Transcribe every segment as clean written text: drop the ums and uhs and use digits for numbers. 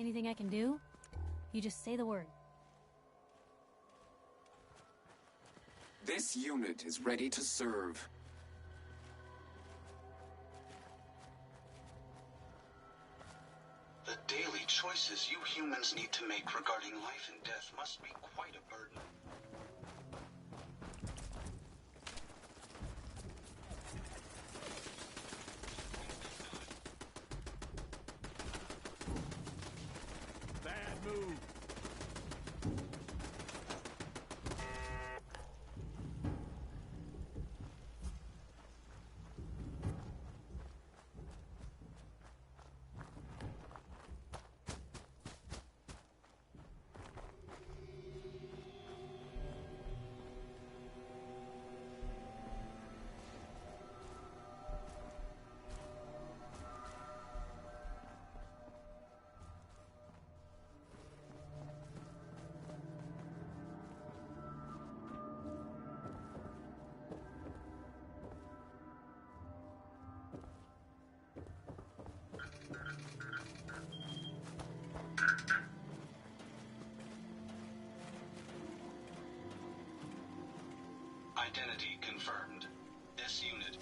Anything I can do? You just say the word. This unit is ready to serve. The daily choices you humans need to make regarding life and death must be quite a burden. Bad move. Identity confirmed. This unit.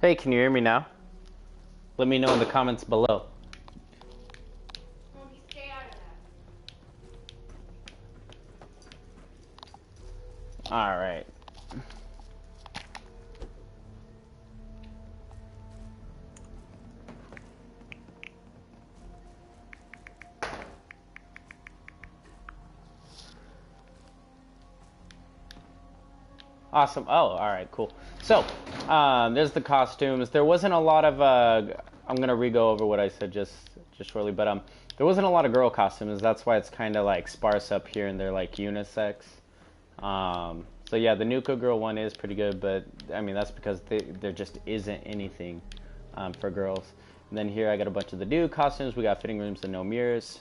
Hey, can you hear me now? Let me know in the comments below. Stay out of that. All right. Awesome. Oh, all right, cool. So, there's the costumes. There wasn't a lot of. I'm gonna re-go over what I said just shortly, but there wasn't a lot of girl costumes. That's why it's kind of like sparse up here, and they're like unisex. So yeah, the Nuka girl one is pretty good, but I mean that's because there just isn't anything for girls. And then here I got a bunch of the dude costumes. We got fitting rooms and no mirrors.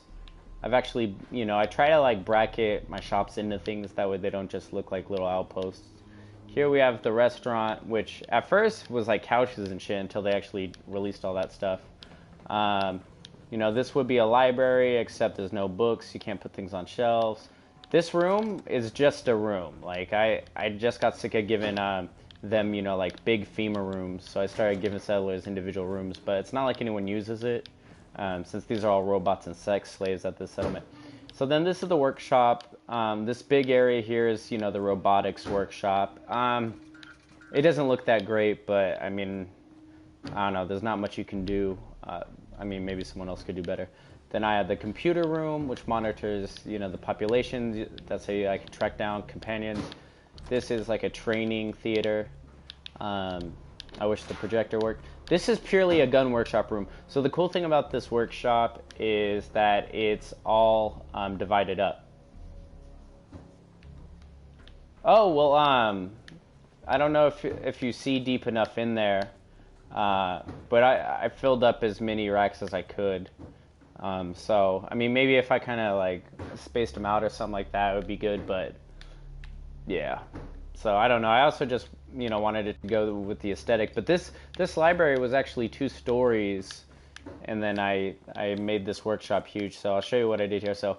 I've actually, I try to like bracket my shops into things that way they don't just look like little outposts. Here we have the restaurant, which at first was like couches and shit until they actually released all that stuff. This would be a library, except there's no books. You can't put things on shelves. This room is just a room. Like, I just got sick of giving them, like big FEMA rooms. So I started giving settlers individual rooms, but it's not like anyone uses it, since these are all robots and sex slaves at this settlement. So then this is the workshop. This big area here is, the robotics workshop. It doesn't look that great, but I mean, I don't know. There's not much you can do. Maybe someone else could do better. Then I have the computer room, which monitors, the population. That's how I can track down companions. This is like a training theater. I wish the projector worked. This is purely a gun workshop room. So the cool thing about this workshop is that it's all divided up. Oh, well, I don't know if you see deep enough in there, but I filled up as many racks as I could. So, maybe if I kind of like spaced them out or something like that, it would be good, but yeah. So I don't know. I also just, wanted it to go with the aesthetic, but this library was actually 2 stories, and then I made this workshop huge. So I'll show you what I did here. So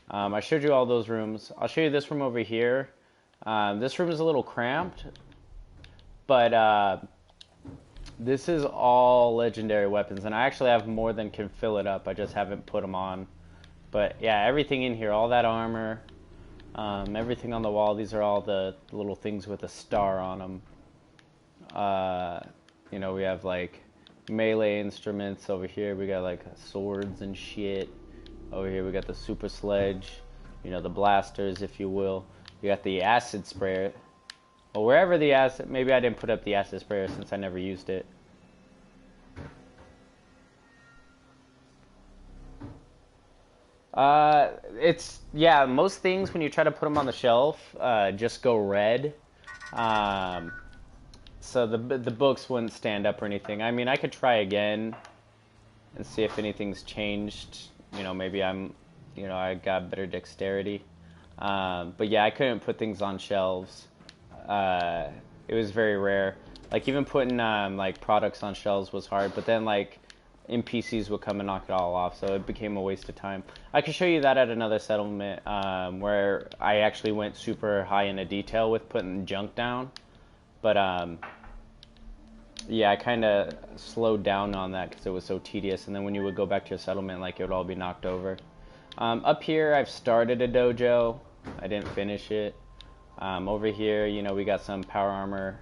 I showed you all those rooms. I'll show you this room over here. This room is a little cramped, but this is all legendary weapons, and I actually have more than can fill it up. I just haven't put them on. But yeah, everything in here, all that armor, everything on the wall, these are all the little things with a star on them. We have like melee instruments over here. We got like swords and shit. Over here we got the super sledge, the blasters, if you will. We got the acid sprayer. Well, wherever the acid, maybe I didn't put up the acid sprayer since I never used it. Most things when you try to put them on the shelf, just go red. So the books wouldn't stand up or anything. I could try again and see if anything's changed. Maybe I got better dexterity. But yeah, I couldn't put things on shelves. It was very rare. Like even putting like products on shelves was hard, but then like NPCs would come and knock it all off, so it became a waste of time. I could show you that at another settlement where I actually went super high into detail with putting junk down. But yeah, I kind of slowed down on that because it was so tedious, and then when you would go back to your settlement, like it would all be knocked over. Up here, I've started a dojo. I didn't finish it. Over here, we got some power armor.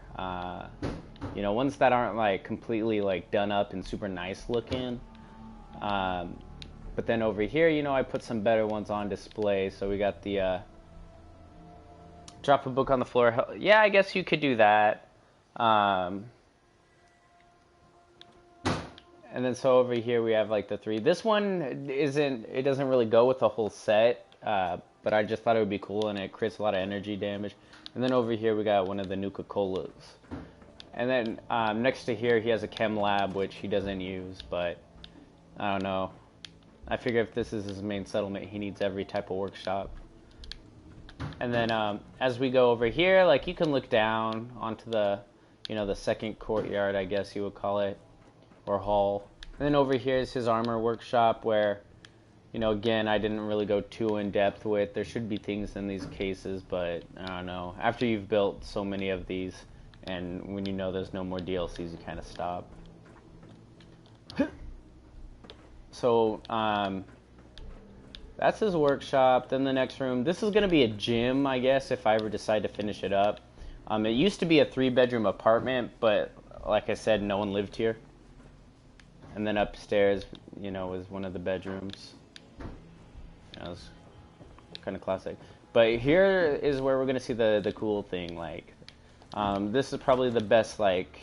Ones that aren't like completely like done up and super nice looking. But then over here, I put some better ones on display. So we got the drop a book on the floor. Yeah, I guess you could do that. And then so over here we have like the 3. This one it doesn't really go with the whole set, but I just thought it would be cool, and it creates a lot of energy damage. And then over here we got one of the Nuka-Colas. And then next to here he has a chem lab, which he doesn't use, but I don't know. I figure if this is his main settlement, he needs every type of workshop. And then as we go over here, like you can look down onto the, the second courtyard, I guess you would call it, or hall. And then over here is his armor workshop where, again, I didn't really go too in depth with. There should be things in these cases, but I don't know. After you've built so many of these, And when you know there's no more DLCs, you kind of stop. So, that's his workshop. Then the next room. This is going to be a gym, I guess, if I ever decide to finish it up. It used to be a 3-bedroom apartment, but like I said, no one lived here. And then upstairs, you know, was one of the bedrooms. That was kind of classic. But here is where we're going to see the cool thing. Like, this is probably the best, like,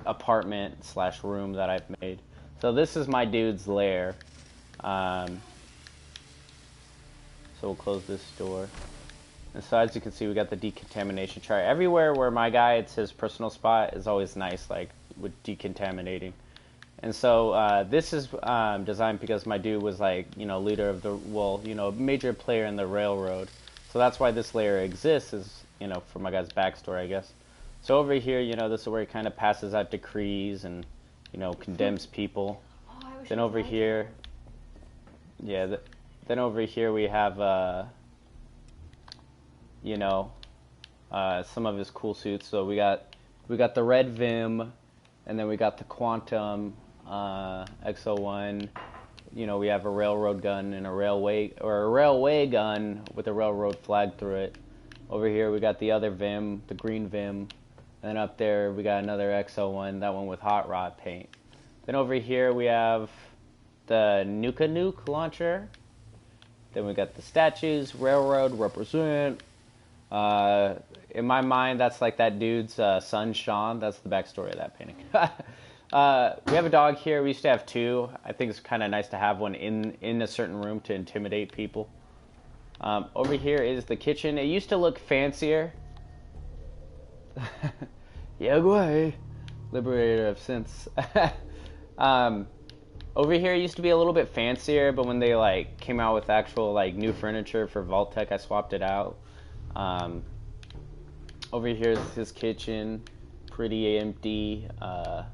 apartment / room that I've made. So this is my dude's lair. So we'll close this door. And so as you can see, we got the decontamination chart. Everywhere where my guy, it's his personal spot, is always nice, like, with decontaminating. And so this is designed because my dude was, like, you know, leader of the, well, you know, major player in the railroad. So that's why this layer exists, is, you know, for my guy's backstory, I guess. So over here, you know, this is where he kind of passes out decrees and, you know, condemns people. Then over here, yeah, then over here we have, you know, some of his cool suits. So we got the red Vim, and then we got the Quantum X01. You know, we have a railroad gun and a railway gun with a railroad flag through it. Over here we got the other Vim, the green Vim. And then up there we got another X01, that one with hot rod paint. Then over here we have the Nuke launcher. Then we got the statues, railroad, represent. In my mind, that's like that dude's son, Sean. That's the backstory of that painting. We have a dog here. We used to have 2. I think it's kind of nice to have one in a certain room to intimidate people. Over here is the kitchen. It used to look fancier. Yeah, go ahead. Liberator of Synths. Over here it used to be a little bit fancier, but when they like came out with actual like new furniture for Vault-Tec, I swapped it out. Over here is his kitchen, pretty empty. And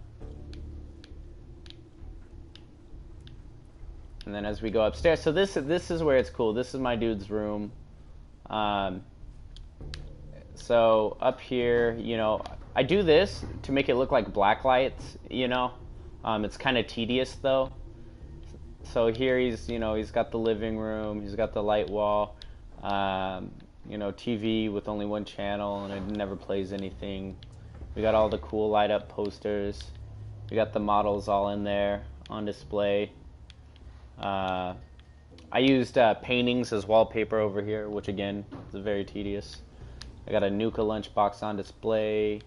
then as we go upstairs, so this is where it's cool. This is my dude's room. So up here, you know, I do this to make it look like black lights, you know. It's kind of tedious though. So here he's got the living room, he's got the light wall, you know, TV with only one channel and it never plays anything. We got all the cool light up posters. We got the models all in there on display. I used paintings as wallpaper over here, which again is very tedious. I got a Nuka lunchbox on display.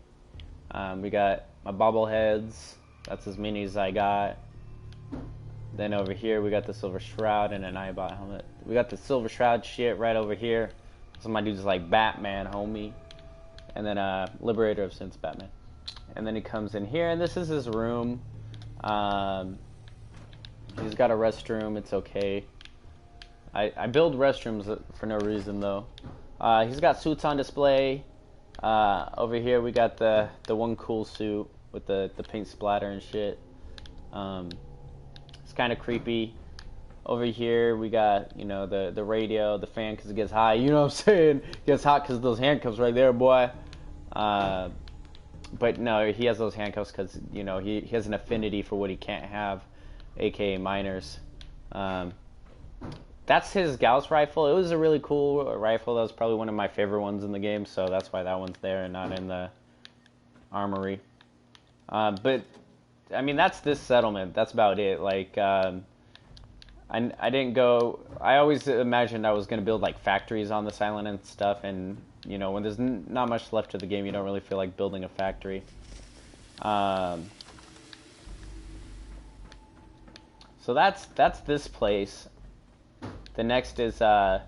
We got my bobbleheads. That's as many as I got. Then over here we got the Silver Shroud and an Eyebot helmet. We got the Silver Shroud shit right over here. So my dude's like Batman, homie. And then Liberator of Synths Batman. And then he comes in here and this is his room. He's got a restroom, it's okay. I build restrooms for no reason though. He's got suits on display. Over here we got the one cool suit with the paint splatter and shit. It's kind of creepy. Over here we got, you know, the radio, the fan because it gets hot. You know what I'm saying? It gets hot because of those handcuffs right there, boy. But no, he has those handcuffs because, you know, he has an affinity for what he can't have, aka minors. That's his Gauss rifle. It was a really cool rifle. That was probably one of my favorite ones in the game, so that's why that one's there and not in the armory. But, I mean, that's this settlement. That's about it. Like, I didn't go... I always imagined I was going to build, like, factories on this island and stuff, and, you know, when there's not much left to the game, you don't really feel like building a factory. So that's this place. The next is, I'll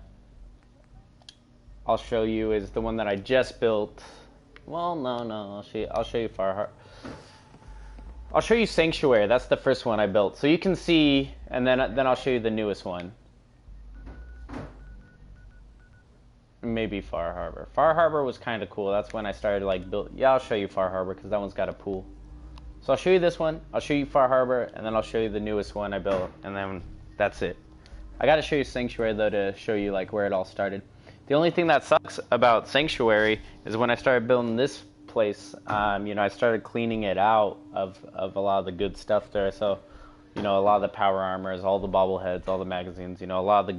show you, is the one that I just built. Well, no, I'll show you Far. I'll show you Sanctuary. That's the first one I built. So you can see, and then I'll show you the newest one. Maybe Far Harbor. Far Harbor was kind of cool. That's when I started, like, build. Yeah, I'll show you Far Harbor, because that one's got a pool. So I'll show you this one, I'll show you Far Harbor, and then I'll show you the newest one I built, and then that's it. I gotta show you Sanctuary, though, to show you, like, where it all started. The only thing that sucks about Sanctuary is when I started building this place, you know, I started cleaning it out of a lot of the good stuff there. So, you know, a lot of the power armors, all the bobbleheads, all the magazines, you know, a lot of the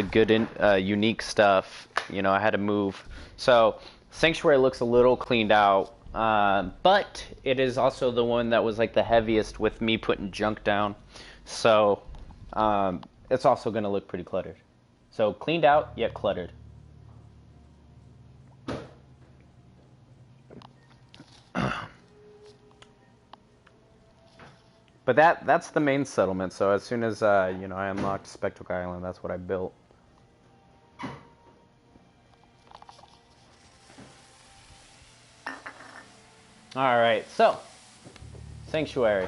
good unique stuff, you know, I had to move. So Sanctuary looks a little cleaned out, but it is also the one that was like the heaviest with me putting junk down. So it's also going to look pretty cluttered. So cleaned out, yet cluttered. But that's the main settlement. So as soon as you know, I unlocked Spectacle Island, that's what I built. All right, so Sanctuary.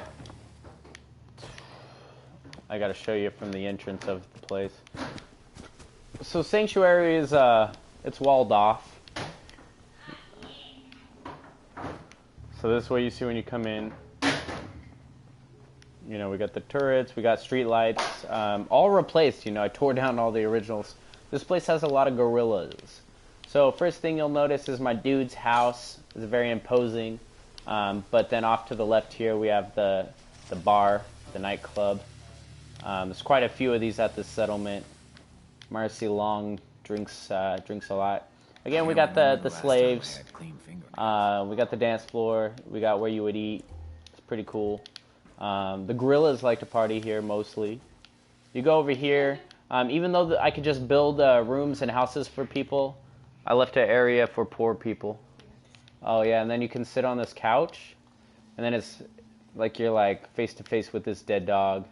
I got to show you from the entrance of the place. So Sanctuary is it's walled off. So this is what you see when you come in. You know, we got the turrets, we got street lights, all replaced. You know, I tore down all the originals. This place has a lot of gorillas. So first thing you'll notice is my dude's house. It's very imposing. But then off to the left here we have the bar, the nightclub. There's quite a few of these at this settlement. Marcy Long drinks a lot. Again, we got the slaves. We got the dance floor. We got where you would eat. It's pretty cool. The gorillas like to party here mostly. You go over here. Even though I could just build rooms and houses for people, I left an area for poor people. Oh yeah, and then you can sit on this couch, and then it's like you're like face to face with this dead dog.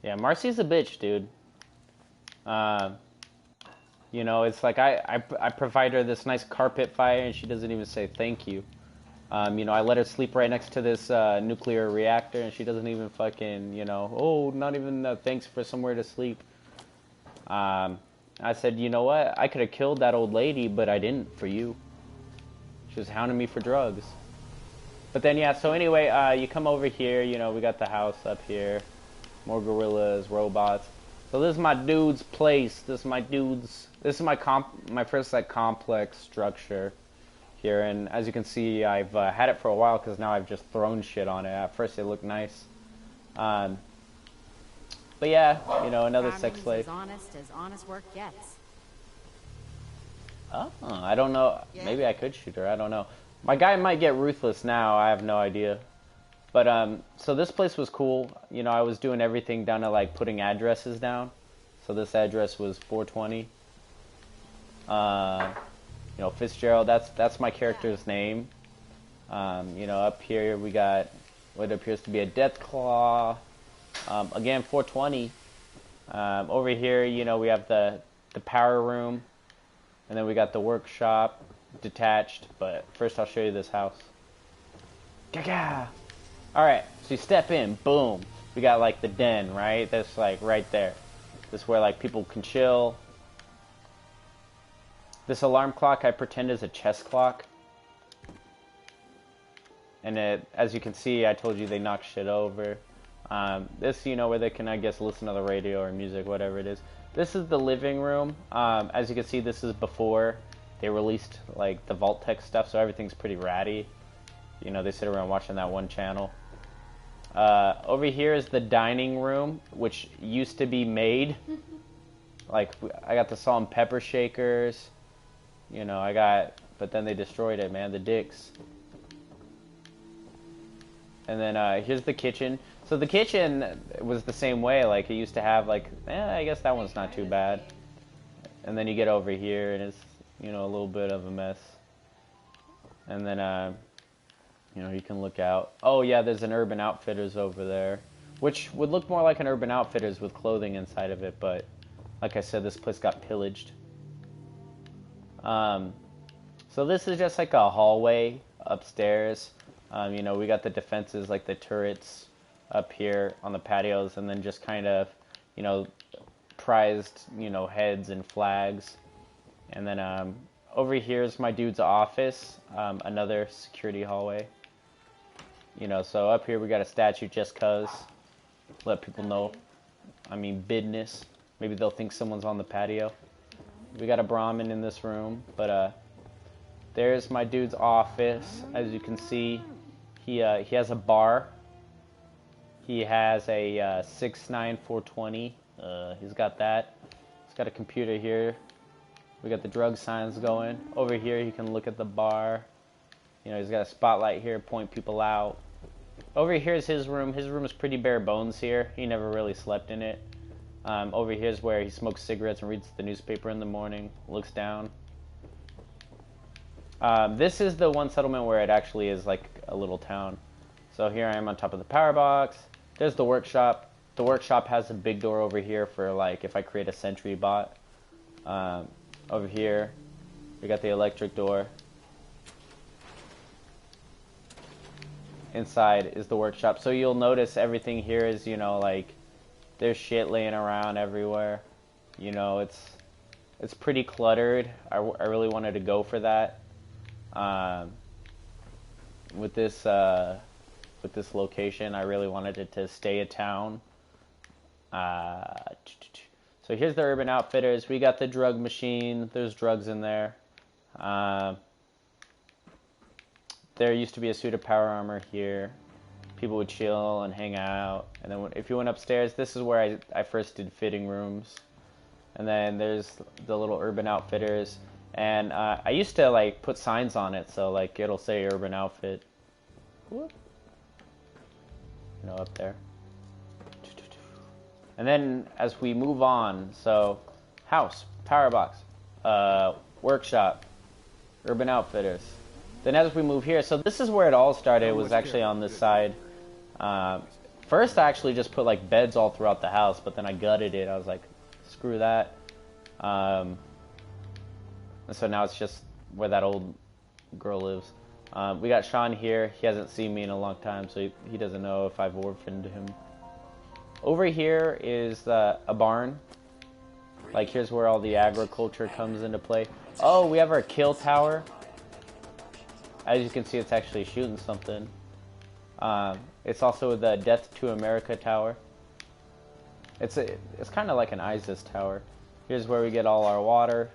Yeah, Marcy's a bitch, dude. You know, it's like I provide her this nice carpet fire, and she doesn't even say thank you. You know, I let her sleep right next to this nuclear reactor, and she doesn't even fucking, you know, oh, not even thanks for somewhere to sleep. I said, you know what? I could have killed that old lady, but I didn't for you. She was hounding me for drugs. But then, yeah, so anyway, you come over here, you know, we got the house up here. More gorillas, robots. So this is my dude's place. This is my first like complex structure here, and as you can see, I've had it for a while because now I've just thrown shit on it. At first, it looked nice, but yeah, you know, another sex slave. As honest work gets. Oh, I don't know. Maybe I could shoot her. I don't know. My guy might get ruthless now. I have no idea. But so this place was cool. You know, I was doing everything down to like putting addresses down. So this address was 420. You know, Fitzgerald. That's my character's name. You know, up here we got what appears to be a death claw. Again, 420. Over here, you know, we have the power room, and then we got the workshop detached. But first, I'll show you this house. Gaga. Alright, so you step in, boom. We got like the den, right? That's like right there. This is where like people can chill. This alarm clock I pretend is a chess clock. And it, as you can see, I told you they knock shit over. This, you know, where they can, I guess, listen to the radio or music, whatever it is. This is the living room. As you can see, this is before they released like the Vault-Tec stuff, so everything's pretty ratty. You know, they sit around watching that one channel. Over here is the dining room, which used to be made. Like, I got the salt and pepper shakers. You know, but then they destroyed it, man, the dicks. And then here's the kitchen. So the kitchen was the same way. Like, it used to have, like, I guess that one's not too bad. And then you get over here, and it's, you know, a little bit of a mess. And then, you know, you can look out. Oh, yeah, there's an Urban Outfitters over there, which would look more like an Urban Outfitters with clothing inside of it, but like I said, this place got pillaged. So this is just like a hallway upstairs. You know, we got the defenses, like the turrets up here on the patios, and then just kind of, you know, prized, you know, heads and flags. And then over here is my dude's office, another security hallway. You know, so up here we got a statue just cause. Let people know I mean business. Maybe they'll think someone's on the patio. We got a Brahmin in this room, but there's my dude's office. As you can see, he has a bar. He has a 69420. He's got that. He's got a computer here. We got the drug signs going. Over here, you can look at the bar. You know, he's got a spotlight here, point people out. Over here is his room. His room is pretty bare bones here. He never really slept in it. Over here is where he smokes cigarettes and reads the newspaper in the morning. Looks down. This is the one settlement where it actually is like a little town. So here I am on top of the power box. There's the workshop. The workshop has a big door over here for like if I create a sentry bot. Over here, we got the electric door. Inside is the workshop. So you'll notice everything here is, you know, like there's shit laying around everywhere. You know, it's pretty cluttered. I really wanted to go for that. With this location, I really wanted it to stay a town. So here's the Urban Outfitters. We got the drug machine. There's drugs in there. There used to be a suit of power armor here. People would chill and hang out. And then if you went upstairs, this is where I first did fitting rooms. And then there's the little Urban Outfitters. And I used to like put signs on it, so like it'll say Urban Outfit. Whoop. You know, up there. And then as we move on, so house, power box, workshop, Urban Outfitters. Then as we move here, so this is where it all started. It was actually on this side. First I actually just put like beds all throughout the house, but then I gutted it. I was like, screw that. And so now it's just where that old girl lives. We got Sean here. He hasn't seen me in a long time, so he doesn't know if I've orphaned him. Over here is a barn. Like here's where all the agriculture comes into play. Oh, we have our kill tower. As you can see, it's actually shooting something. It's also the Death to America tower. It's kind of like an ISIS tower. Here's where we get all our water.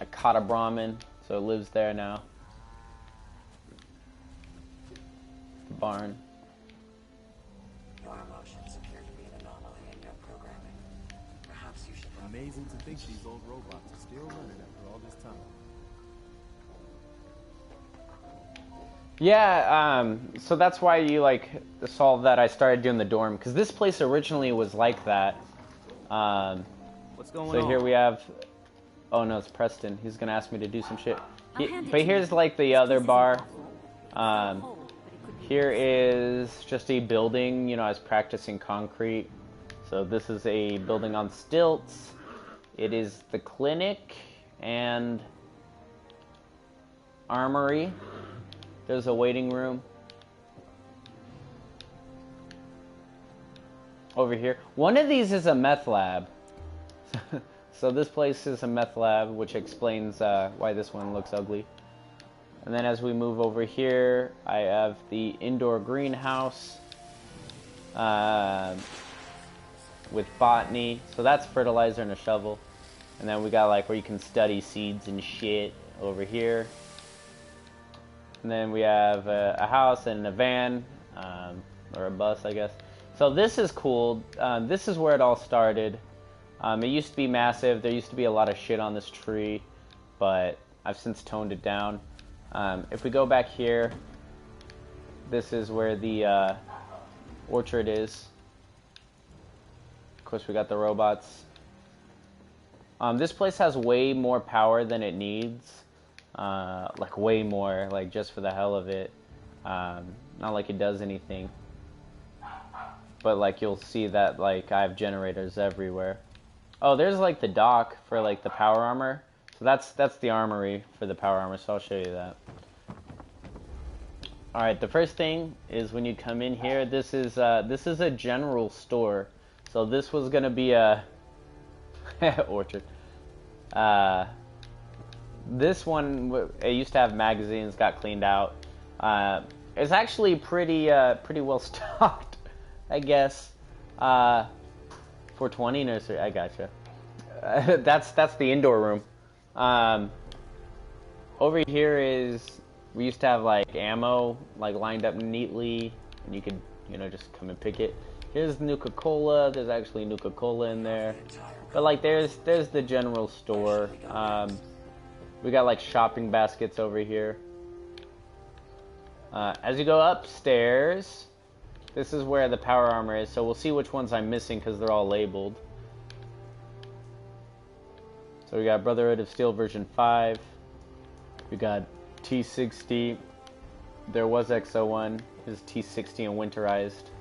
I caught a Brahmin, so it lives there now. The barn. Your emotions appear to be an anomaly in your programming. Perhaps you should... Amazing to think these old robots are still running after all this time. Yeah, so that's why you like saw that I started doing the dorm, because this place originally was like that. What's going on? So here we have, oh no, it's Preston. He's gonna ask me to do some shit. But here's like the other bar. Here is just a building. You know, I was practicing concrete. So this is a building on stilts. It is the clinic and armory. There's a waiting room. Over here. One of these is a meth lab. So this place is a meth lab, which explains why this one looks ugly. And then as we move over here, I have the indoor greenhouse with botany. So that's fertilizer and a shovel. And then we got like where you can study seeds and shit over here. And then we have a house and a van, or a bus, I guess. So this is cool. This is where it all started. It used to be massive. There used to be a lot of shit on this tree, but I've since toned it down. If we go back here, this is where the orchard is. Of course, we got the robots. This place has way more power than it needs. Like way more, like just for the hell of it. Not like it does anything. But like you'll see that like I have generators everywhere. Oh, there's like the dock for like the power armor. So that's the armory for the power armor, so I'll show you that. Alright, the first thing is when you come in here, this is a general store. So this was gonna be a orchard. This one, it used to have magazines, got cleaned out. It's actually pretty well stocked, I guess. 420 nursery. I gotcha. That's the indoor room. Over here is we used to have like ammo like lined up neatly, and you could just come and pick it. Here's Nuka-Cola. There's actually Nuka-Cola in there, but like there's the general store. We got like shopping baskets over here. As you go upstairs, this is where the power armor is. So we'll see which ones I'm missing because they're all labeled. So we got Brotherhood of Steel version 5. We got T60. There was X01. This is T60 and winterized.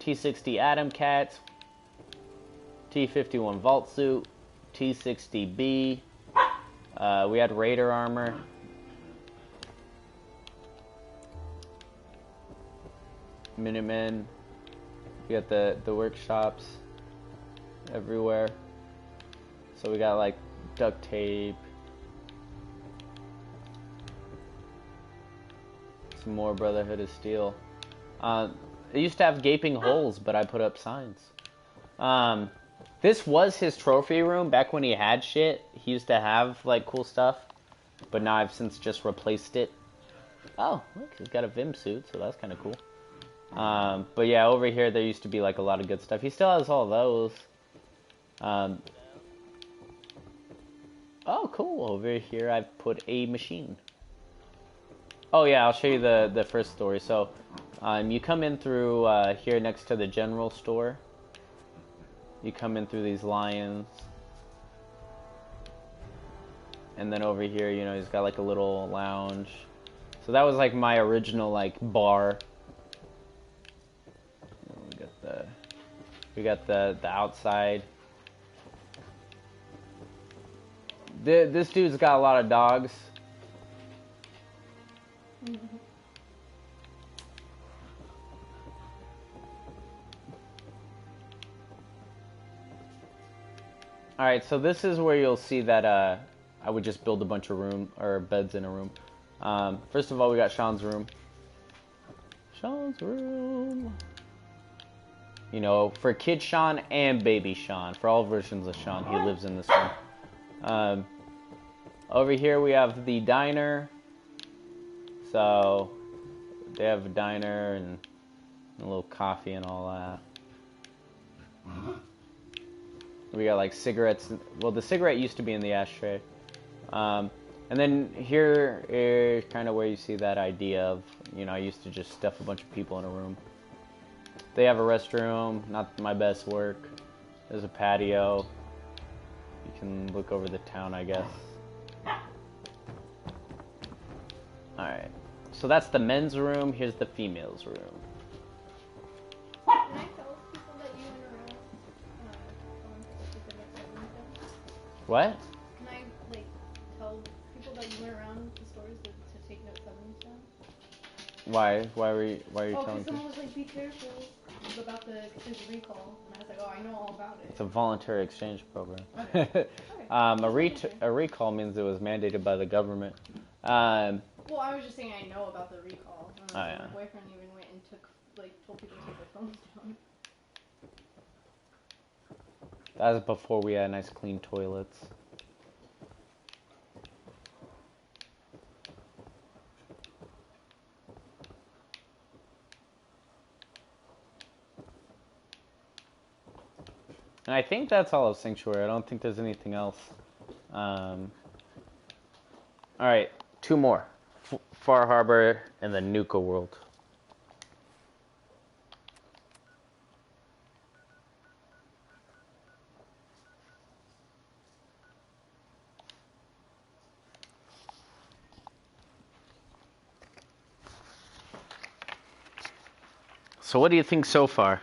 T60 Atom Cats. T51 Vault Suit. T60B. We had Raider armor. Minutemen. We got the workshops everywhere. So we got like duct tape. Some more Brotherhood of Steel. It used to have gaping holes, but I put up signs. This was his trophy room back when he had shit. He used to have like cool stuff, but now I've since just replaced it. Oh, look, he's got a Vim suit, so that's kind of cool. But yeah, over here there used to be like a lot of good stuff. He still has all those. Oh, cool. Over here I've put a machine. Oh yeah, I'll show you the first story. So, you come in through here next to the general store. You come in through these lions. And then over here, he's got like a little lounge. So that was like my original like bar. We got the outside. This dude's got a lot of dogs. Alright, so this is where you'll see that I would just build a bunch of beds in a room. First of all, we got Sean's room. Sean's room. For Kid Sean and Baby Sean. For all versions of Sean, he lives in this one. Over here we have the diner. So, they have a diner and a little coffee and all that. We got like cigarettes. Well, the cigarette used to be in the ashtray. And then here is kind of where you see that idea of, I used to just stuff a bunch of people in a room. They have a restroom, not my best work. There's a patio. You can look over the town, I guess. Alright, so that's the men's room. Here's the female's room. Can I tell people that you went around? What? Can I tell people that you went around the stores to take notes of them stuff? Why? Why are you telling because me? someone was like, be careful about his recall, and I was like, oh, I know all about it. It's a voluntary exchange program. Okay. A recall means it was mandated by the government. Well, I was just saying I know about the recall. Yeah. My boyfriend even went and told people to take their phones down. That was before we had nice clean toilets. And I think that's all of Sanctuary. I don't think there's anything else. Alright, two more. Far Harbor and the Nuka World. So what do you think so far?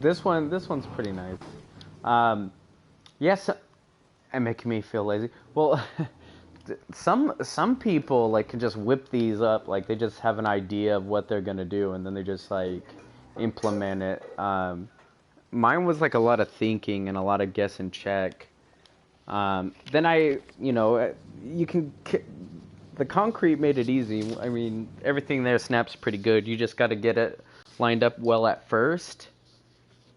This one's pretty nice. Yes, and making me feel lazy. Well, some people like can just whip these up, like they just have an idea of what they're gonna do, and then they just like implement it. Mine was like a lot of thinking and a lot of guess and check. Then the concrete made it easy. I mean, everything there snaps pretty good. You just got to get it lined up well at first.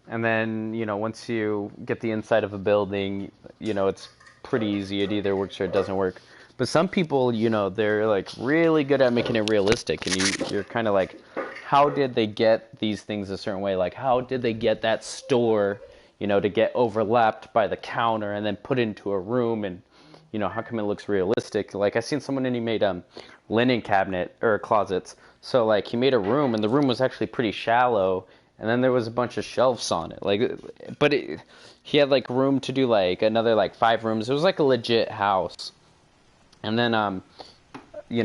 And then, once you get the inside of a building, it's pretty easy. It either works or it doesn't work. But some people, they're like really good at making it realistic. And you're kind of like, how did they get these things a certain way? Like, how did they get that store, to get overlapped by the counter and then put into a room? And, how come it looks realistic? Like, I seen someone and he made linen cabinet or closets. So, like, he made a room and the room was actually pretty shallow. And then there was a bunch of shelves on it. Like, but he had, like, room to do, like, another, like, 5 rooms. It was, like, a legit house. And then, I don't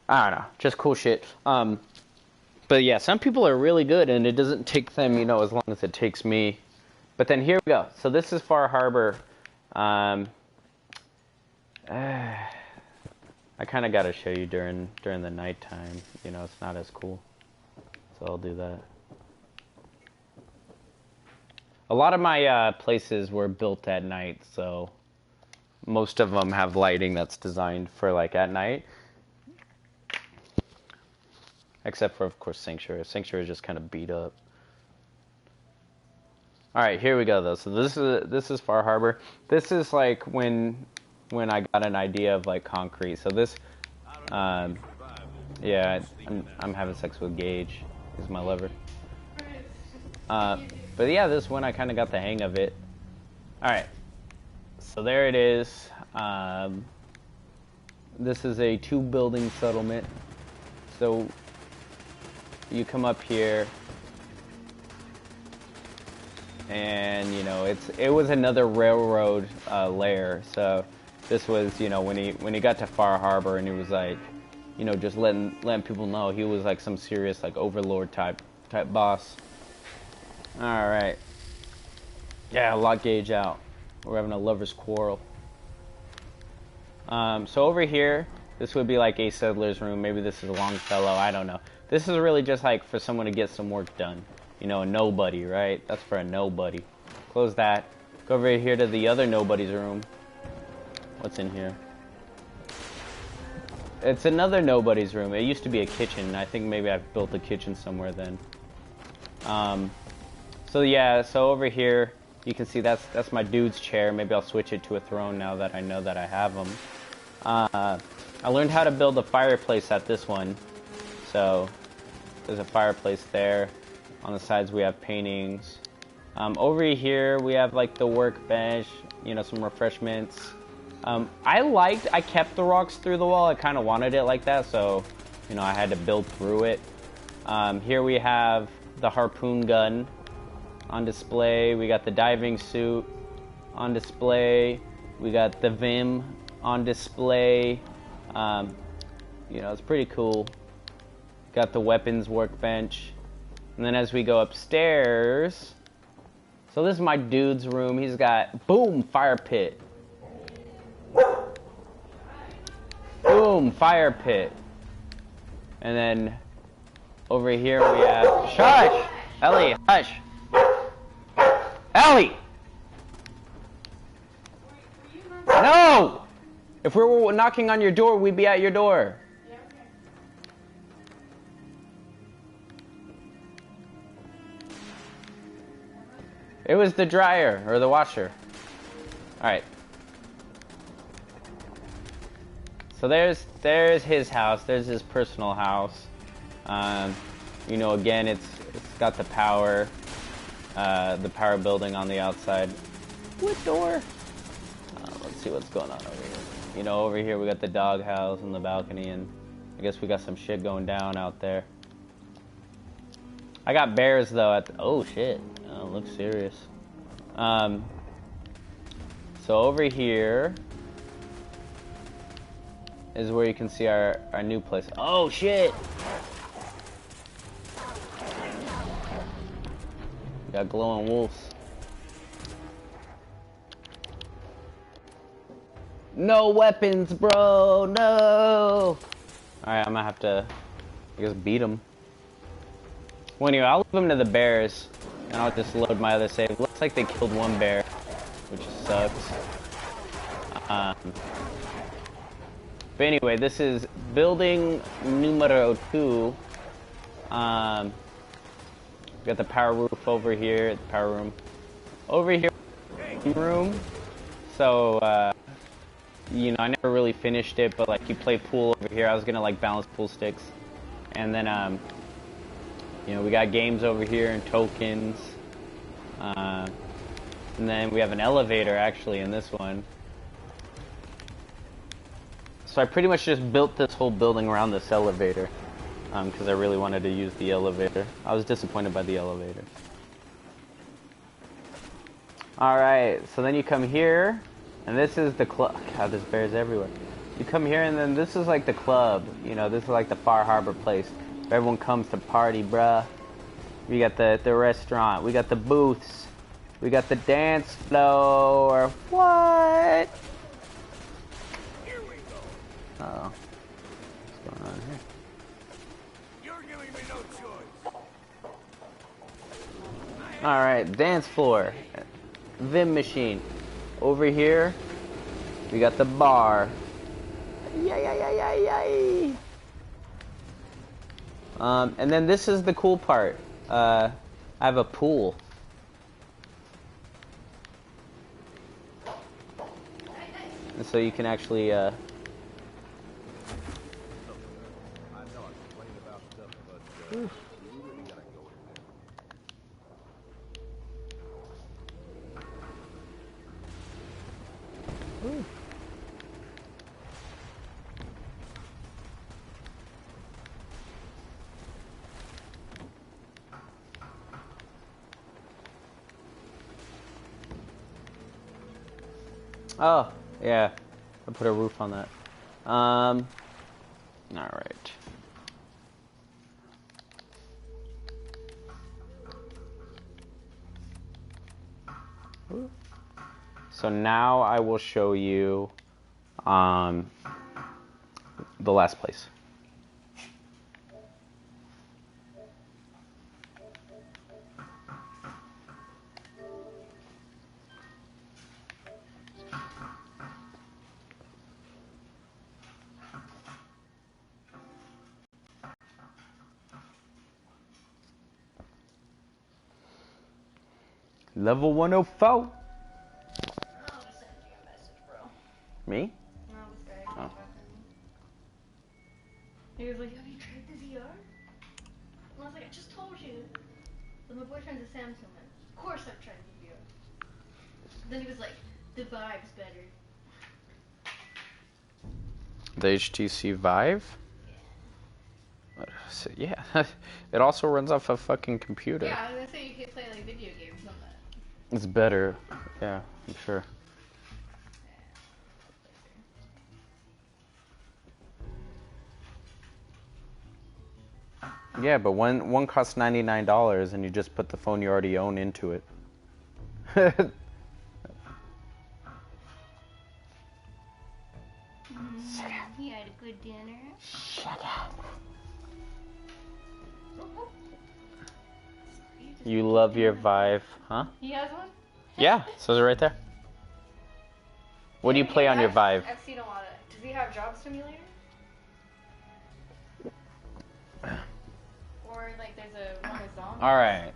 know, just cool shit. But yeah, some people are really good, and it doesn't take them, as long as it takes me. But then here we go. So this is Far Harbor. I kind of got to show you during the nighttime. It's not as cool. So I'll do that. A lot of my places were built at night, so most of them have lighting that's designed for, like, at night. Except for, of course, Sanctuary. Sanctuary is just kind of beat up. All right, here we go, though. So this is Far Harbor. This is like when I got an idea of like concrete. So this, yeah, I'm having sex with Gage. He's my lover. But yeah, this one I kind of got the hang of it. All right, so there it is. This is a 2-building settlement. So you come up here, and it was another railroad layer. So this was when he got to Far Harbor, and he was like just letting people know he was like some serious like overlord type boss. All right, yeah, lock Gauge out. We're having a lover's quarrel. So over here, this would be like a settler's room. Maybe this is Longfellow. I don't know. This is really just like for someone to get some work done. A nobody, right? That's for a nobody. Close that. Go over here to the other nobody's room. What's in here? It's another nobody's room. It used to be a kitchen. I think maybe I've built a kitchen somewhere then. So yeah, so over here, you can see that's my dude's chair. Maybe I'll switch it to a throne now that I know that I have them. I learned how to build a fireplace at this one. So there's a fireplace there. On the sides we have paintings. Over here we have like the workbench, some refreshments. I kept the rocks through the wall. I kind of wanted it like that, so I had to build through it. Here we have the harpoon gun on display. We got the diving suit on display. We got the Vim on display. It's pretty cool. Got the weapons workbench. And then as we go upstairs, so this is my dude's room. He's got, boom, fire pit. Boom, fire pit. And then over here we have, shush! Ellie, hush! Ellie! No! If we were knocking on your door, we'd be at your door. It was the dryer, or the washer. Alright. So there's his house. There's his personal house. Again, it's got the power building on the outside. What door? Let's see what's going on over here. Over here we got the doghouse and the balcony, and I guess we got some shit going down out there. I got bears though oh shit. Oh, looks serious. So over here is where you can see our new place. Oh shit! Got glowing wolves. No weapons, bro. No. All right, I'm gonna have to, I guess, beat him. Well, anyway, I'll leave him to the bears, and I'll just load my other save. Looks like they killed one bear, which sucks. But anyway, this is building numero 2. We got the power roof over here, the power room. Over here, room. So, you know, I never really finished it, but like you play pool over here. I was gonna like balance pool sticks. And then, you know, we got games over here and tokens. And then we have an elevator actually in this one. So I pretty much just built this whole building around this elevator. Because I really wanted to use the elevator. I was disappointed by the elevator. Alright, so then you come here, and this is the club. God, there's bears everywhere. You come here, and then this is like the club. You know, this is like the Far Harbor place. Where everyone comes to party, bruh. We got the restaurant. We got the booths. We got the dance floor. What? Here we go. Uh-oh. What's going on here? Alright, dance floor. Vim machine. Over here, we got the bar. Yay. And then this is the cool part. I have a pool. And so you can actually, oh, yeah. I put a roof on that. Alright. So now I will show you the last place. Level 104. Me? No, this guy. Oh. He was like, have you tried the VR? And I was like, I just told you. But my boyfriend's a Samsung man. Of course I've tried the VR. Then he was like, the Vive's better. The HTC Vive? Yeah. It also runs off a fucking computer. Yeah, I was gonna say you could play like video games on that. It's better. Yeah, I'm sure. Yeah, but one costs $99 and you just put the phone you already own into it. He had a good dinner. Shut up. You love your Vive, huh? He has one? Yeah, says it right there. What do you play on your Vive? I've seen a lot of. Does he have Job Simulator? Or like there's a one with zombies? Alright.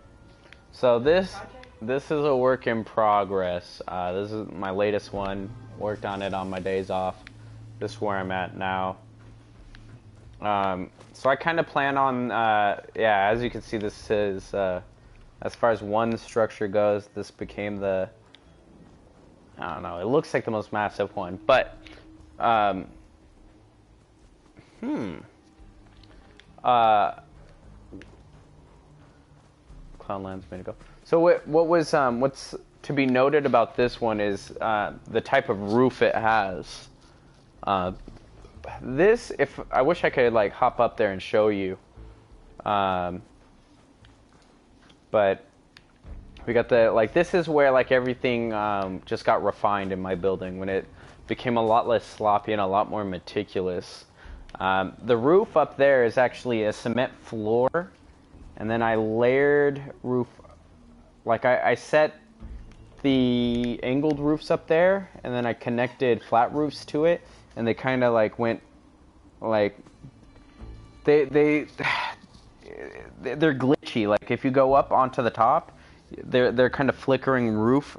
So this is a work in progress. This is my latest one. Worked on it on my days off. This is where I'm at now. So I kind of plan on, yeah, as you can see, this is, as far as one structure goes, this became the, I don't know, it looks like the most massive one, but, Cloudland's made it go. So what was, what's to be noted about this one is, the type of roof it has. This, if I wish I could like hop up there and show you, but We got the, like, this is where, like, everything just got refined in my building, when it became a lot less sloppy and a lot more meticulous. The roof up there is actually a cement floor, and then I layered roof, like, I set the angled roofs up there, and then I connected flat roofs to it, and they kind of, like, went, like, they're glitchy. Like, if you go up onto the top, they're kind of flickering roof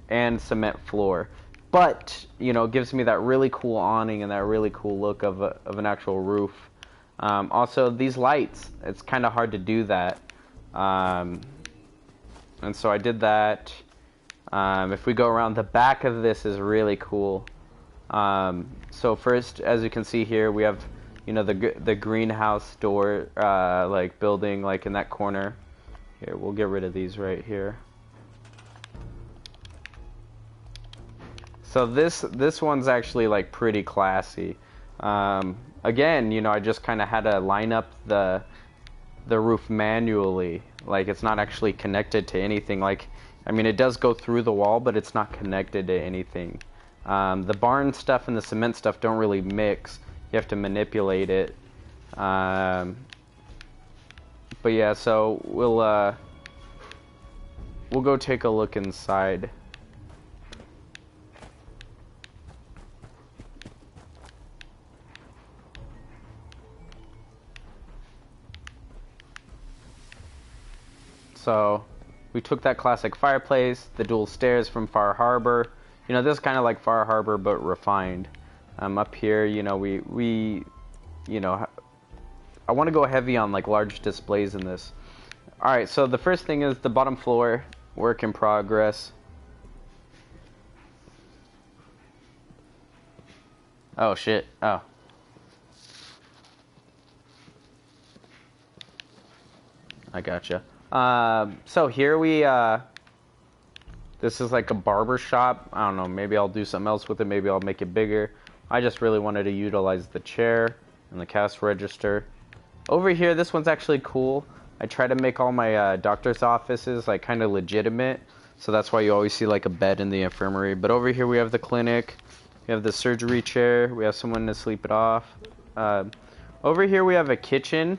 and cement floor. But, you know, it gives me that really cool awning and that really cool look of an actual roof. Also, these lights, it's kind of hard to do that. And so I did that. If we go around, the back of this is really cool. So first, as you can see here, we have, you know, the greenhouse door, like, building, like, in that corner. Here, we'll get rid of these right here. So this one's actually, like, pretty classy. Again, you know, I just kind of had to line up the roof manually. Like, it's not actually connected to anything. Like, I mean, it does go through the wall, but it's not connected to anything. The barn stuff and the cement stuff don't really mix. You have to manipulate it. But yeah, so we'll go take a look inside. So we took that classic fireplace, the dual stairs from Far Harbor. You know, this is kind of like Far Harbor, but refined. Up here, you know, we you know, I want to go heavy on, like, large displays in this. Alright, so the first thing is the bottom floor, work in progress. Oh, shit. Oh. I gotcha. So here we, this is like a barber shop. I don't know, maybe I'll do something else with it. Maybe I'll make it bigger. I just really wanted to utilize the chair and the cash register. Over here, this one's actually cool. I try to make all my doctor's offices, like, kind of legitimate. So that's why you always see, like, a bed in the infirmary. But over here we have the clinic. We have the surgery chair. We have someone to sleep it off. Over here we have a kitchen.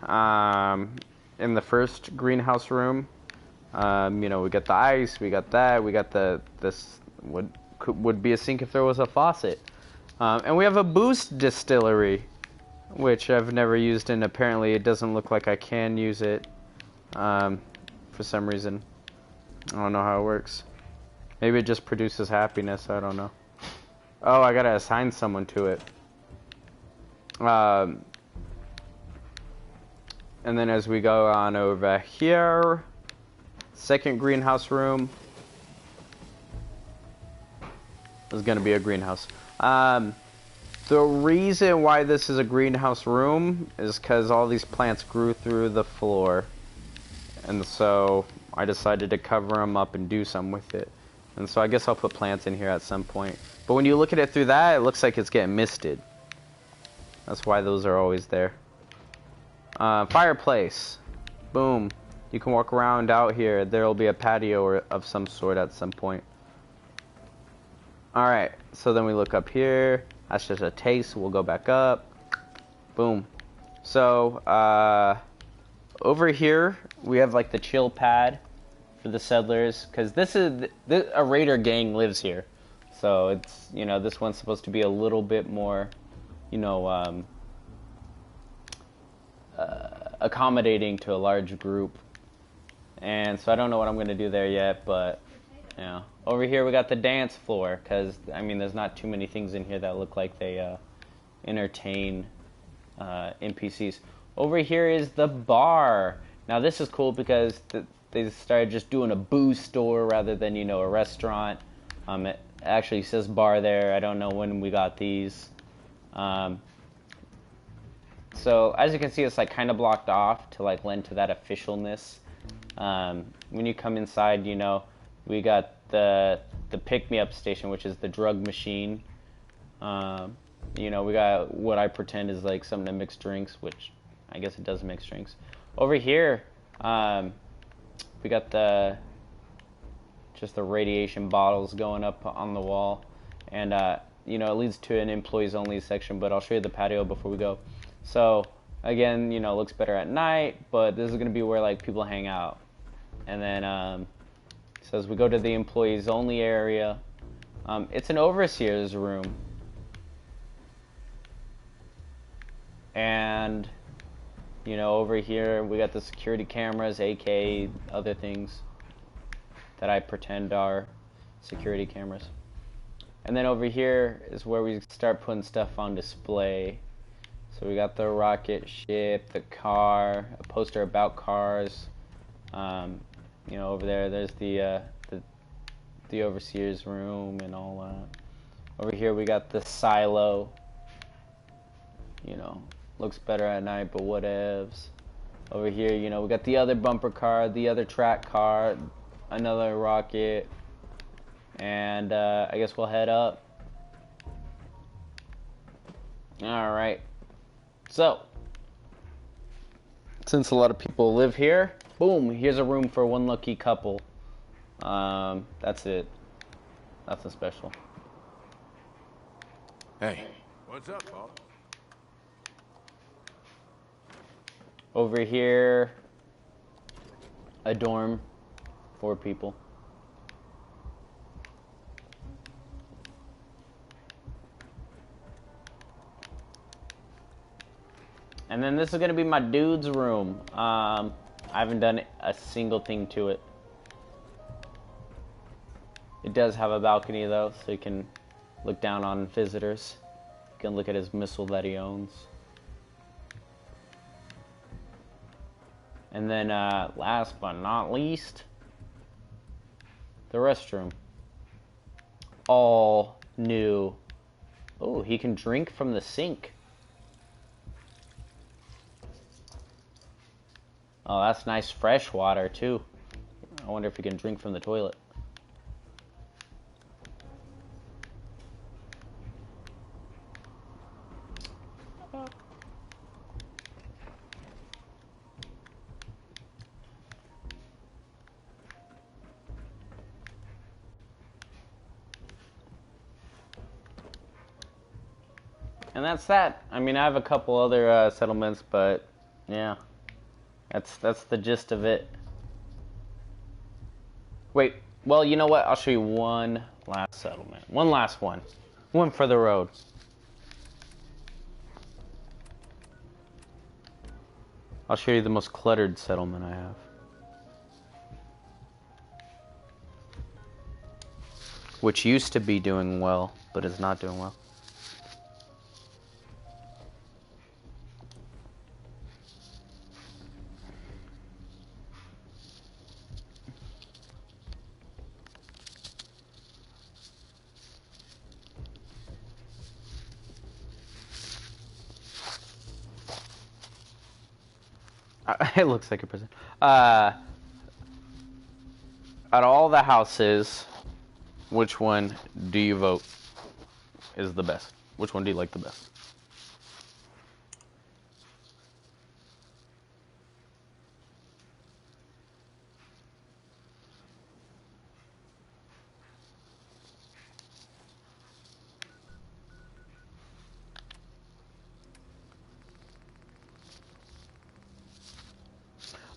In the first greenhouse room. You know, we got the ice, we got that, we got this would be a sink if there was a faucet. And we have a boost distillery, which I've never used, and apparently it doesn't look like I can use it for some reason. I don't know how it works. Maybe it just produces happiness, I don't know. Oh, I gotta assign someone to it. And then as we go on over here, second greenhouse room. This is going to be a greenhouse. The reason why this is a greenhouse room is because all these plants grew through the floor. And so I decided to cover them up and do something with it. And so I guess I'll put plants in here at some point. But when you look at it through that, it looks like it's getting misted. That's why those are always there. Fireplace. Boom. You can walk around out here. There will be a patio of some sort at some point. Alright, so then we look up here. That's just a taste. We'll go back up. Boom. So, over here, we have like the chill pad for the settlers. Because a raider gang lives here. So, it's, you know, this one's supposed to be a little bit more, you know, accommodating to a large group. And so I don't know what I'm going to do there yet, but, you know. Over here we got the dance floor, because, I mean, there's not too many things in here that look like they entertain NPCs. Over here is the bar. Now this is cool because they started just doing a booze store rather than, you know, a restaurant. It actually says bar there. I don't know when we got these. So as you can see, it's like kind of blocked off to like lend to that officialness. When you come inside, you know, we got the pick-me-up station, which is the drug machine. You know, we got what I pretend is like something to mix drinks, which I guess it does mix drinks. Over here, we got the just the radiation bottles going up on the wall. And, you know, it leads to an employees only section, but I'll show you the patio before we go. So, again, you know, it looks better at night, but this is going to be where, like, people hang out. And then, it says we go to the employees only area. It's an overseer's room. And, you know, over here we got the security cameras, aka other things that I pretend are security cameras. And then over here is where we start putting stuff on display. So we got the rocket ship, the car, a poster about cars. You know, over there's the overseer's room and all that. Over here we got the silo. You know, looks better at night, but whatevs. Over here, you know, we got the other bumper car, the other track car, another rocket, and I guess we'll head up. Alright, so since a lot of people live here, boom, here's a room for one lucky couple. That's it. Nothing special. Hey. What's up, boss? Over here, a dorm, 4 people. And then this is gonna be my dude's room. I haven't done a single thing to it. It does have a balcony though, so you can look down on visitors. You can look at his missile that he owns. And then last but not least, the restroom. All new. Oh, he can drink from the sink. Oh, that's nice fresh water too. I wonder if he can drink from the toilet. And that's that. I mean, I have a couple other settlements, but yeah, that's the gist of it. Wait, well, you know what? I'll show you one last settlement. One last one. One for the road. I'll show you the most cluttered settlement I have. Which used to be doing well, but is not doing well. It looks like a prison. Out of all the houses, which one do you vote is the best? Which one do you like the best?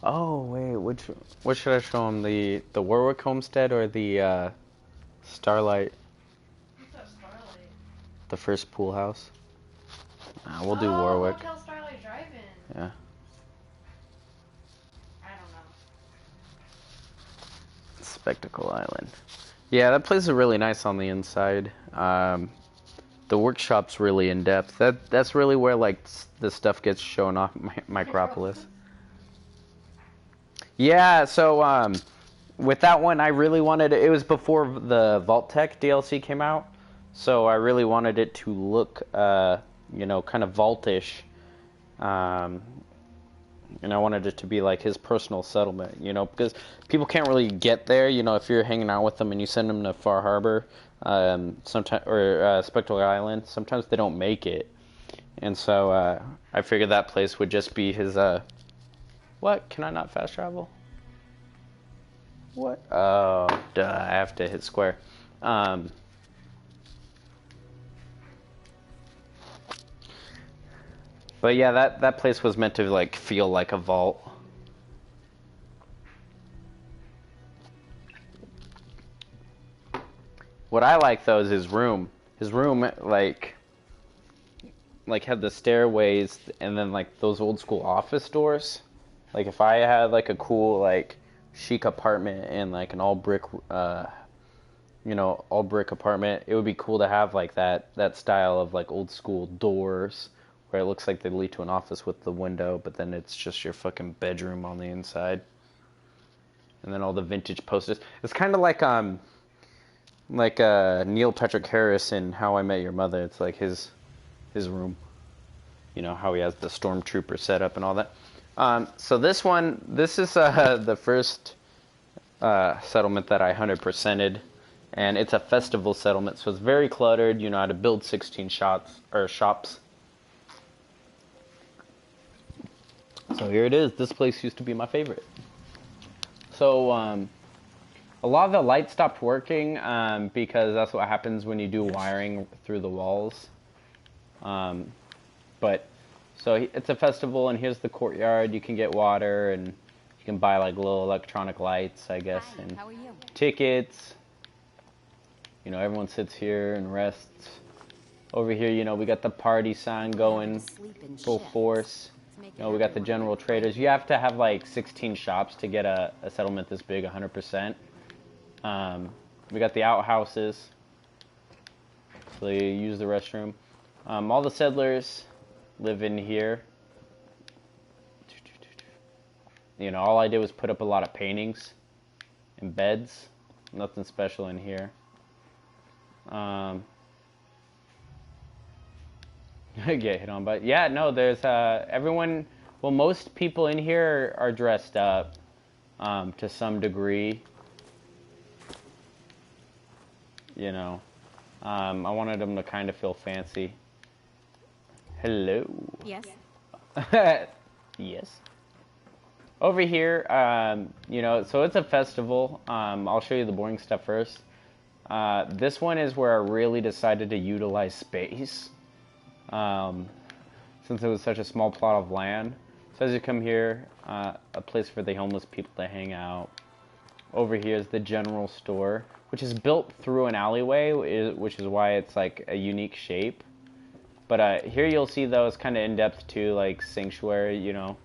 Oh wait, which should I show him? The Warwick homestead or the Starlight? What's that Starlight? The first pool house. We'll do Warwick. Hotel Starlight Drive-In. Yeah. I don't know. Spectacle Island. Yeah, that place is really nice on the inside. The workshop's really in depth. That's really where like the stuff gets shown off Micropolis. Yeah, so with that one, I really wanted it was before the Vault Tech DLC came out, so I really wanted it to look, you know, kind of vaultish, and I wanted it to be like his personal settlement, you know, because people can't really get there, you know, if you're hanging out with them and you send them to Far Harbor, sometimes or Spectacle Island, sometimes they don't make it, and so I figured that place would just be his. What? Can I not fast travel? What? Oh, duh, I have to hit square. But yeah, that place was meant to like feel like a vault. What I like though is his room. His room like had the stairways and then like those old school office doors. Like if I had like a cool like chic apartment and like an all brick all brick apartment, it would be cool to have like that style of like old school doors where it looks like they lead to an office with the window, but then it's just your fucking bedroom on the inside. And then all the vintage posters. It's kind of like Neil Patrick Harris in How I Met Your Mother. It's like his room. You know, how he has the stormtrooper set up and all that. So this is the first settlement that I 100%ed. And it's a festival settlement, so it's very cluttered. You know how to build 16 shops. So here it is. This place used to be my favorite. So a lot of the lights stopped working because that's what happens when you do wiring through the walls. But so it's a festival, and here's the courtyard. You can get water, and you can buy like little electronic lights, I guess, Hi, and how are you? tickets. You know, everyone sits here and rests. Over here, you know, we got the party sign going full force. You know, we got the general traders. You have to have like 16 shops to get a settlement this big, 100%. We got the outhouses. So you use the restroom. All the settlers live in here. You know, all I did was put up a lot of paintings and beds. Nothing special in here. I get hit on, but yeah, no, there's everyone. Well, most people in here are dressed up to some degree. You know, I wanted them to kind of feel fancy. Hello. Yes. Yes. Over here, you know, so it's a festival. I'll show you the boring stuff first. This one is where I really decided to utilize space. Since it was such a small plot of land. So as you come here, a place for the homeless people to hang out. Over here is the general store, which is built through an alleyway, which is why it's like a unique shape. But here you'll see though, it's kind of in-depth too, like sanctuary, you know.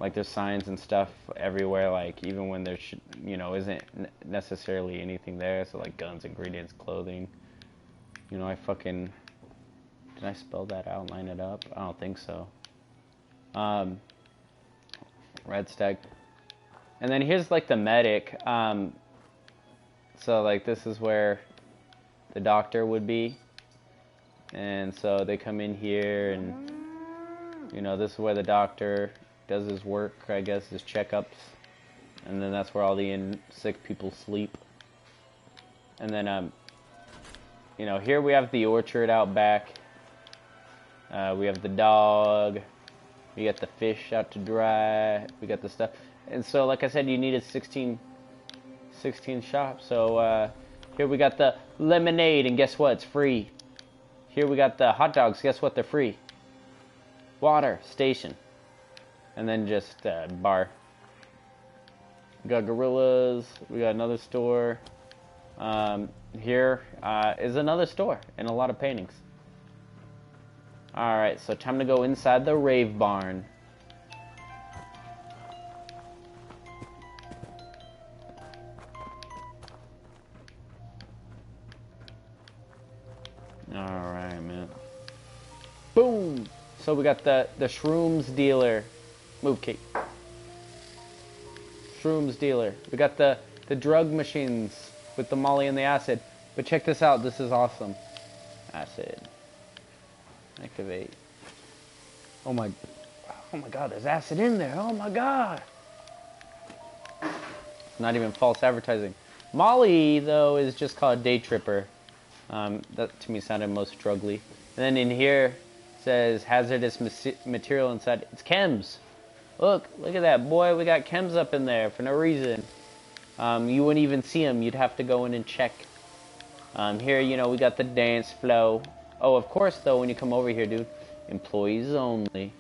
Like there's signs and stuff everywhere, like even when there isn't necessarily anything there. So like guns, ingredients, clothing. You know, did I spell that out and line it up? I don't think so. Red stack. And then here's like the medic. So like this is where the doctor would be. And so they come in here and, you know, this is where the doctor does his work, I guess, his checkups. And then that's where all the sick people sleep. And then, you know, here we have the orchard out back. We have the dog. We got the fish out to dry. We got the stuff. And so, like I said, you needed 16 shops. So here we got the lemonade, and guess what? It's free. Here we got the hot dogs. Guess what? They're free. Water station. And then just bar. We got gorillas. We got another store. Here is another store and a lot of paintings. Alright, so time to go inside the rave barn. Alright, man. Boom! So we got the shrooms dealer. Move, Kate. Shrooms dealer. We got the drug machines with the molly and the acid. But check this out, this is awesome. Acid. Activate. Oh my god, there's acid in there. Oh my god. Not even false advertising. Molly, though, is just called Day Tripper. That to me sounded most drugly. And then in here it says hazardous material inside. It's chems. Look at that, boy. We got chems up in there for no reason. You wouldn't even see them. You'd have to go in and check. Here, you know, we got the dance flow. Oh, of course, though, when you come over here, dude, employees only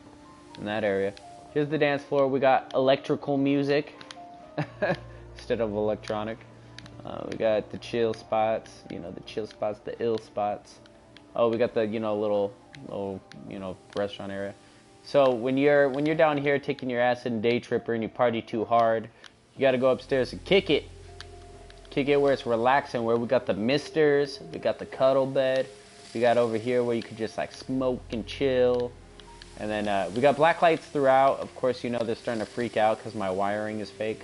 in that area. Here's the dance floor. We got electrical music instead of electronic. We got the chill spots, you know, the chill spots, the ill spots. Oh, we got the, you know, little, you know, restaurant area. So when you're down here taking your acid and day tripper and you party too hard, you got to go upstairs and kick it. Kick it where it's relaxing, where we got the misters, we got the cuddle bed, we got over here where you could just like smoke and chill. And then we got black lights throughout. Of course, you know they're starting to freak out because my wiring is fake.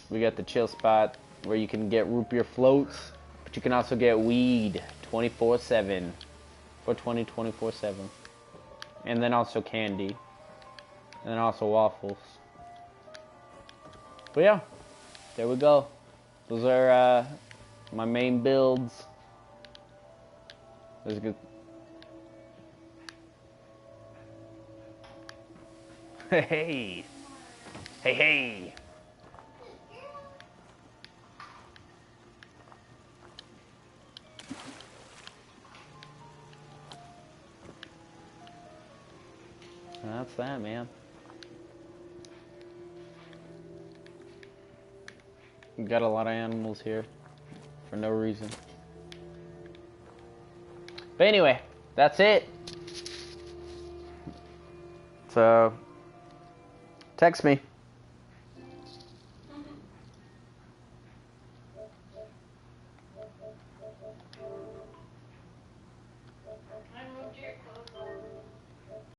We got the chill spot where you can get root beer floats, but you can also get weed 24/7 for 24/7. And then also candy. And then also waffles. But yeah, there we go. Those are my main builds. That's good. Hey, hey, hey. That's that, man. We got a lot of animals here for no reason. But anyway, that's it. So, text me.